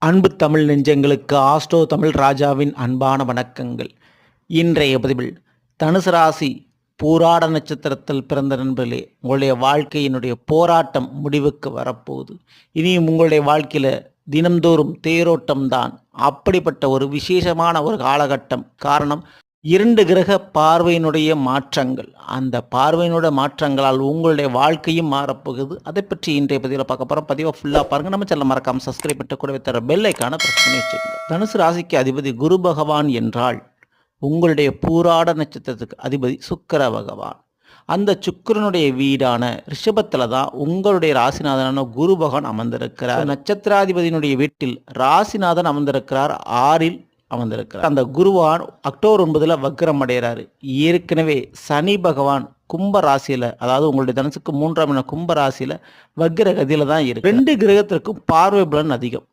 அன்பு தமிழ் நெஞ்சங்களுக்கு ஆஸ்ட்ரோ தமிழ் ராஜாவின் அன்பான வணக்கங்கள். இன்றைய பதிவில் தனுசு ராசி பூராட நட்சத்திரத்தில் பிறந்த நண்பர்களே, உங்களுடைய வாழ்க்கையினுடைய போராட்டம் முடிவுக்கு வரப்போகுது. இனியும் உங்களுடைய வாழ்க்கையில் தினந்தோறும் தேரோட்டம்தான். அப்படிப்பட்ட ஒரு விசேஷமான ஒரு காலகட்டம். காரணம், 2 கிரக பார்வையினுடைய மாற்றங்கள். அந்த பார்வையினுடைய மாற்றங்களால் உங்களுடைய வாழ்க்கையும் மாறப்போகுது. அதை பற்றி இன்றைய பதிவில் பார்க்க போகிறோம். பதிவை ஃபுல்லாக பாருங்கள். நம்ம சேனல் மறக்காமல் சப்ஸ்கிரைப் பண்ணிட்டு கூடவே தர பெல் ஐக்கானை ப்ரெஸ் பண்ணி வச்சுக்கோங்க. தனுசு ராசிக்கு அதிபதி குரு பகவான் என்றால் உங்களுடைய பூராட நட்சத்திரத்துக்கு அதிபதி சுக்கிர பகவான். அந்த சுக்கிரனுடைய வீடான ரிஷபத்தில் தான் உங்களுடைய ராசிநாதனான குரு பகவான் அமர்ந்திருக்கிறார். நட்சத்திராதிபதியினுடைய வீட்டில் ராசிநாதன் அமர்ந்திருக்கிறார், 6இல் அமர்ந்திருக்கிறார். அந்த குருவான் அக்டோபர் 9 வக்ரம் அடைகிறாரு. ஏற்கனவே சனி பகவான் கும்ப ராசியில், அதாவது உங்களுடைய தனுசுக்கு 3ஆம் இடம் கும்ப ராசியில் வக்ர கதியில் தான் இருக்கு. 2 கிரகத்திற்கும் பார்வை பலன் அதிகம்.